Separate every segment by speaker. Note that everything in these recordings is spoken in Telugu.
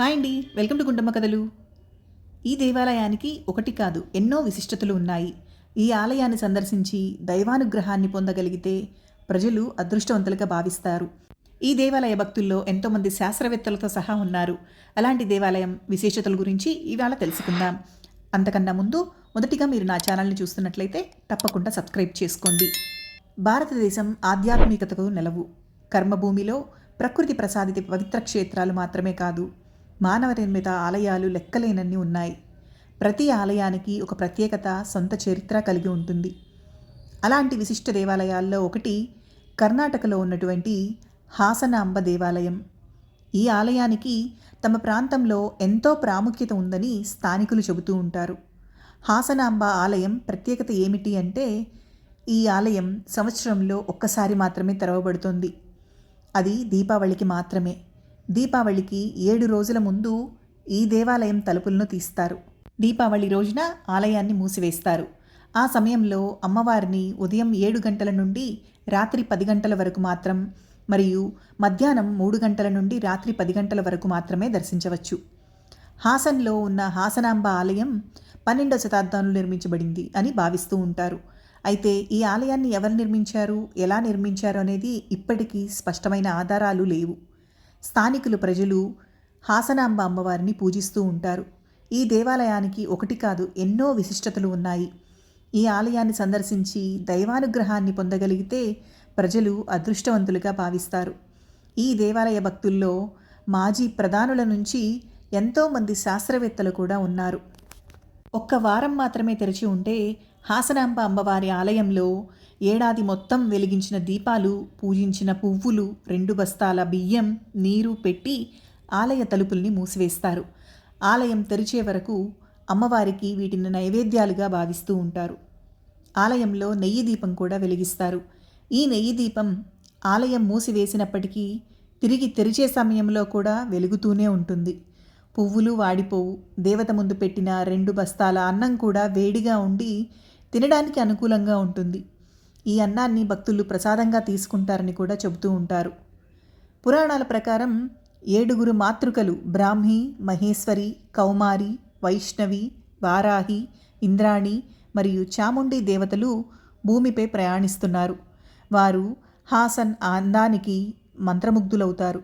Speaker 1: హాయ్ అండి, వెల్కమ్ టు గుండమ్మ కథలు. ఈ దేవాలయానికి ఒకటి కాదు ఎన్నో విశిష్టతలు ఉన్నాయి. ఈ ఆలయాన్ని సందర్శించి దైవానుగ్రహాన్ని పొందగలిగితే ప్రజలు అదృష్టవంతులుగా భావిస్తారు. ఈ దేవాలయ భక్తుల్లో ఎంతోమంది శాస్త్రవేత్తలతో సహా ఉన్నారు. అలాంటి దేవాలయం విశేషతల గురించి ఇవాళ తెలుసుకుందాం. అంతకన్నా ముందు మొదటిగా మీరు నా ఛానల్ని చూస్తున్నట్లయితే తప్పకుండా సబ్స్క్రైబ్ చేసుకోండి. భారతదేశం ఆధ్యాత్మికతకు నెలవు. కర్మభూమిలో ప్రకృతి ప్రసాదిత పవిత్ర క్షేత్రాలు మాత్రమే కాదు, మానవ నిర్మిత ఆలయాలు లెక్కలేనన్ని ఉన్నాయి. ప్రతి ఆలయానికి ఒక ప్రత్యేకత, సొంత చరిత్ర కలిగి ఉంటుంది. అలాంటి విశిష్ట దేవాలయాల్లో ఒకటి కర్ణాటకలో ఉన్నటువంటి హాసనాంబ దేవాలయం. ఈ ఆలయానికి తమ ప్రాంతంలో ఎంతో ప్రాముఖ్యత ఉందని స్థానికులు చెబుతూ ఉంటారు. హాసనాంబ ఆలయం ప్రత్యేకత ఏమిటి అంటే, ఈ ఆలయం సంవత్సరంలో ఒక్కసారి మాత్రమే తెరవబడుతుంది. అది దీపావళికి మాత్రమే. దీపావళికి 7 రోజుల ముందు ఈ దేవాలయం తలుపులను తీస్తారు. దీపావళి రోజున ఆలయాన్ని మూసివేస్తారు. ఆ సమయంలో అమ్మవారిని ఉదయం 7 గంటల నుండి రాత్రి 10 గంటల వరకు మాత్రం, మరియు మధ్యాహ్నం 3 గంటల నుండి రాత్రి 10 గంటల వరకు మాత్రమే దర్శించవచ్చు. హాసన్లో ఉన్న హాసనాంబ ఆలయం 12వ శతాబ్దంలో నిర్మించబడింది అని భావిస్తూ ఉంటారు. అయితే ఈ ఆలయాన్ని ఎవరు నిర్మించారు, ఎలా నిర్మించారు అనేది ఇప్పటికీ స్పష్టమైన ఆధారాలు లేవు. స్థానికులు ప్రజలు హాసనాంబ అమ్మవారిని పూజిస్తూ ఉంటారు. ఈ దేవాలయానికి ఒకటి కాదు ఎన్నో విశిష్టతలు ఉన్నాయి. ఈ ఆలయాన్ని సందర్శించి దైవానుగ్రహాన్ని పొందగలిగితే ప్రజలు అదృష్టవంతులుగా భావిస్తారు. ఈ దేవాలయ భక్తుల్లో మాజీ ప్రధానుల నుంచి ఎంతోమంది శాస్త్రవేత్తలు కూడా ఉన్నారు. ఒక్క వారం మాత్రమే తెరిచి ఉంటే హాసనాంబ అమ్మవారి ఆలయంలో ఏడాది మొత్తం వెలిగించిన దీపాలు, పూజించిన పువ్వులు, 2 బస్తాల బియ్యం, నీరు పెట్టి ఆలయ తలుపుల్ని మూసివేస్తారు. ఆలయం తెరిచే వరకు అమ్మవారికి వీటిని నైవేద్యాలుగా భావిస్తూ ఉంటారు. ఆలయంలో నెయ్యి దీపం కూడా వెలిగిస్తారు. ఈ నెయ్యి దీపం ఆలయం మూసివేసినప్పటికీ తిరిగి తెరిచే సమయంలో కూడా వెలుగుతూనే ఉంటుంది. పువ్వులు వాడిపోవు. దేవత ముందు పెట్టిన 2 బస్తాల అన్నం కూడా వేడిగా ఉండి తినడానికి అనుకూలంగా ఉంటుంది. ఈ అన్నాన్ని భక్తులు ప్రసాదంగా తీసుకుంటారని కూడా చెబుతూ ఉంటారు. పురాణాల ప్రకారం 7 మాతృకలు బ్రాహ్మి, మహేశ్వరి, కౌమారి, వైష్ణవి, వారాహి, ఇంద్రాణి మరియు చాముండి దేవతలు భూమిపై ప్రయాణిస్తున్నారు. వారు హాసన్ అందానికి మంత్రముగ్ధులవుతారు.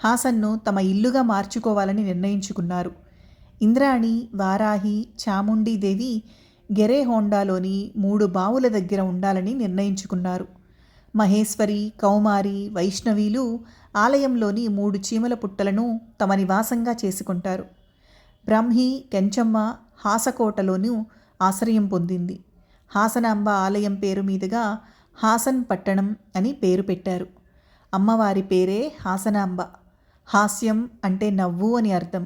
Speaker 1: హాసన్ను తమ ఇల్లుగా మార్చుకోవాలని నిర్ణయించుకున్నారు. ఇంద్రాణి, వారాహి, చాముండి దేవి గెరేహొండాలోని 3 బావుల దగ్గర ఉండాలని నిర్ణయించుకున్నారు. మహేశ్వరి, కౌమారి, వైష్ణవీలు ఆలయంలోని 3 చీమల పుట్టలను తమ నివాసంగా చేసుకుంటారు. బ్రహ్మి, కెంచమ్మ హాసకోటలోనూ ఆశ్రయం పొందింది. హాసనాంబ ఆలయం పేరు మీదుగా హాసన్ పట్టణం అని పేరు పెట్టారు. అమ్మవారి పేరే హాసనాంబ. హాస్యం అంటే నవ్వు అని అర్థం.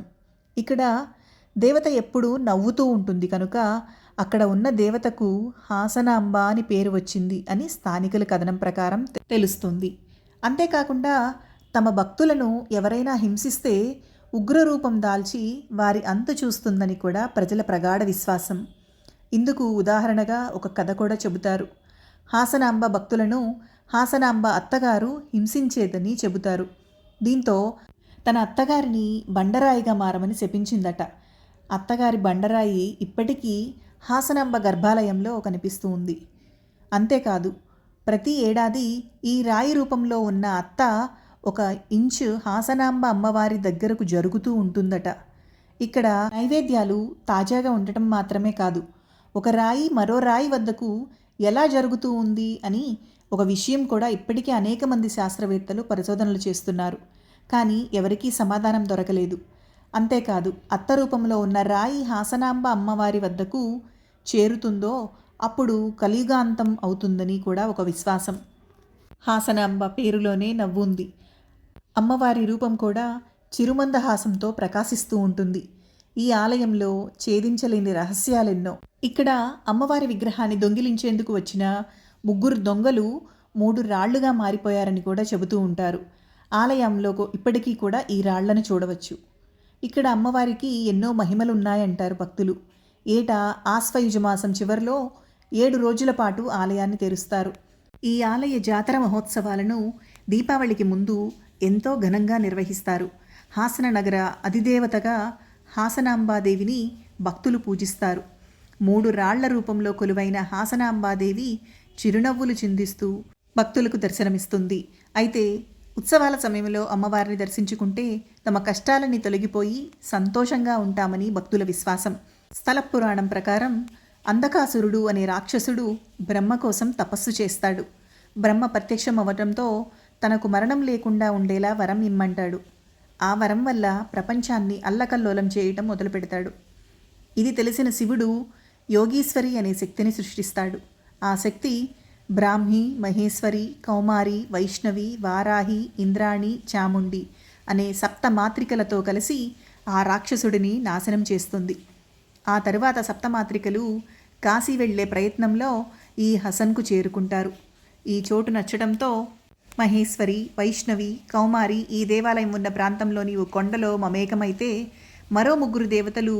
Speaker 1: ఇక్కడ దేవత ఎప్పుడూ నవ్వుతూ ఉంటుంది కనుక అక్కడ ఉన్న దేవతకు హాసనాంబ అని పేరు వచ్చింది అని స్థానికుల కథనం ప్రకారం తెలుస్తుంది. అంతేకాకుండా తమ భక్తులను ఎవరైనా హింసిస్తే ఉగ్రరూపం దాల్చి వారి అంతు చూస్తుందని కూడా ప్రజల ప్రగాఢ విశ్వాసం. ఇందుకు ఉదాహరణగా ఒక కథ కూడా చెబుతారు. హాసనాంబ భక్తులను హాసనాంబ అత్తగారు హింసించేదని చెబుతారు. దీంతో తన అత్తగారిని బండరాయిగా మారమని శపించిందట. అత్తగారి బండరాయి ఇప్పటికీ హాసనాంబ గర్భాలయంలో కనిపిస్తూ ఉంది. అంతేకాదు, ప్రతి ఏడాది ఈ రాయి రూపంలో ఉన్న అత్త 1 ఇంచు హాసనాంబ అమ్మవారి దగ్గరకు జరుగుతూ ఉంటుందట. ఇక్కడ నైవేద్యాలు తాజాగా ఉండటం మాత్రమే కాదు, ఒక రాయి మరో రాయి వద్దకు ఎలా జరుగుతూ ఉంది అని ఒక విషయం కూడా ఇప్పటికీ అనేక మంది శాస్త్రవేత్తలు పరిశోధనలు చేస్తున్నారు. కానీ ఎవరికీ సమాధానం దొరకలేదు. అంతేకాదు, అత్త రూపంలో ఉన్న రాయి హాసనాంబ అమ్మవారి వద్దకు చేరుతుందో అప్పుడు కలియుగాంతం అవుతుందని కూడా ఒక విశ్వాసం. హాసనాంబ పేరులోనే నవ్వుంది. అమ్మవారి రూపం కూడా చిరుమందహాసంతో ప్రకాశిస్తూ ఉంటుంది. ఈ ఆలయంలో ఛేదించలేని రహస్యాలెన్నో. ఇక్కడ అమ్మవారి విగ్రహాన్ని దొంగిలించేందుకు వచ్చిన 3 దొంగలు 3 రాళ్లుగా మారిపోయారని కూడా చెబుతూ ఉంటారు. ఆలయంలో ఇప్పటికీ కూడా ఈ రాళ్లను చూడవచ్చు. ఇక్కడ అమ్మవారికి ఎన్నో మహిమలున్నాయంటారు భక్తులు. ఏటా ఆశ్వయుజ మాసం చివరిలో 7 రోజుల పాటు ఆలయాన్ని తెరుస్తారు. ఈ ఆలయ జాతర మహోత్సవాలను దీపావళికి ముందు ఎంతో ఘనంగా నిర్వహిస్తారు. హాసన నగర అధిదేవతగా హాసనాంబాదేవిని భక్తులు పూజిస్తారు. 3 రాళ్ల రూపంలో కొలువైన హాసనాంబాదేవి చిరునవ్వులు చిందిస్తూ భక్తులకు దర్శనమిస్తుంది. అయితే ఉత్సవాల సమయంలో అమ్మవారిని దర్శించుకుంటే తమ కష్టాలన్నీ తొలగిపోయి సంతోషంగా ఉంటామని భక్తుల విశ్వాసం. స్థల పురాణం ప్రకారం అంధకాసురుడు అనే రాక్షసుడు బ్రహ్మ కోసం తపస్సు చేస్తాడు. బ్రహ్మ ప్రత్యక్షం అవ్వడంతో తనకు మరణం లేకుండా ఉండేలా వరం ఇమ్మంటాడు. ఆ వరం వల్ల ప్రపంచాన్ని అల్లకల్లోలం చేయటం మొదలు పెడతాడు. ఇది తెలిసిన శివుడు యోగీశ్వరి అనే శక్తిని సృష్టిస్తాడు. ఆ శక్తి బ్రాహ్మి, మహేశ్వరి, కౌమారి, వైష్ణవి, వారాహి, ఇంద్రాణి, చాముండి అనే సప్తమాత్రికలతో కలిసి ఆ రాక్షసుడిని నాశనం చేస్తుంది. ఆ తరువాత సప్తమాత్రికలు కాశీ వెళ్లే ప్రయత్నంలో ఈ హసన్కు చేరుకుంటారు. ఈ చోటు నచ్చడంతో మహేశ్వరి, వైష్ణవి, కౌమారి ఈ దేవాలయం ఉన్న ప్రాంతంలోని ఓ కొండలో మమేకమైతే మరో 3 దేవతలు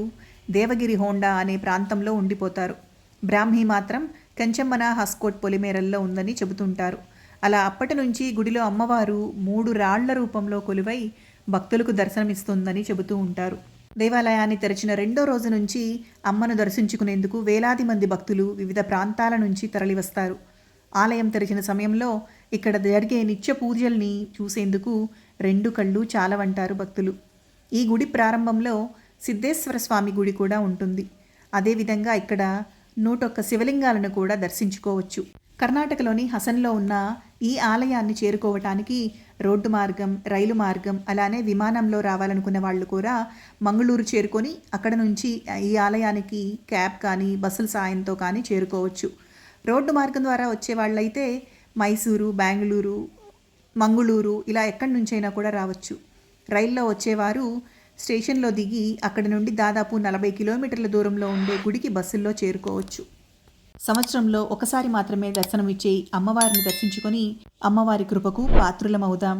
Speaker 1: దేవగిరి హోండా అనే ప్రాంతంలో ఉండిపోతారు. బ్రాహ్మి మాత్రం కంచెమ్మన హస్కోట్ పొలిమేరల్లో ఉందని చెబుతుంటారు. అలా అప్పటి నుంచి గుడిలో అమ్మవారు 3 రాళ్ల రూపంలో కొలువై భక్తులకు దర్శనమిస్తుందని చెబుతూ ఉంటారు. దేవాలయాన్ని తెరిచిన 2వ రోజు నుంచి అమ్మను దర్శించుకునేందుకు వేలాది మంది భక్తులు వివిధ ప్రాంతాల నుంచి తరలివస్తారు. ఆలయం తెరిచిన సమయంలో ఇక్కడ జరిగే నిత్య పూజల్ని చూసేందుకు 2 కళ్ళు చాలవంటారు భక్తులు. ఈ గుడి ప్రారంభంలో సిద్ధేశ్వర స్వామి గుడి కూడా ఉంటుంది. అదేవిధంగా ఇక్కడ 101 శివలింగాలను కూడా దర్శించుకోవచ్చు. కర్ణాటకలోని హసన్లో ఉన్న ఈ ఆలయాన్ని చేరుకోవటానికి రోడ్డు మార్గం, రైలు మార్గం, అలానే విమానంలో రావాలనుకున్న వాళ్ళు కూడా మంగళూరు చేరుకొని అక్కడ నుంచి ఈ ఆలయానికి క్యాబ్ కానీ బస్సుల సాయంతో కానీ చేరుకోవచ్చు. రోడ్డు మార్గం ద్వారా వచ్చే వాళ్ళైతే మైసూరు, బెంగళూరు, మంగళూరు ఇలా ఎక్కడి నుంచైనా కూడా రావచ్చు. రైల్లో వచ్చేవారు స్టేషన్లో దిగి అక్కడి నుండి దాదాపు 40 కిలోమీటర్ల దూరంలో ఉండే గుడికి బస్సుల్లో చేరుకోవచ్చు. సంవత్సరంలో ఒకసారి మాత్రమే దర్శనమిచ్చే అమ్మవారిని దర్శించుకొని అమ్మవారి కృపకు పాత్రులమవుదాం.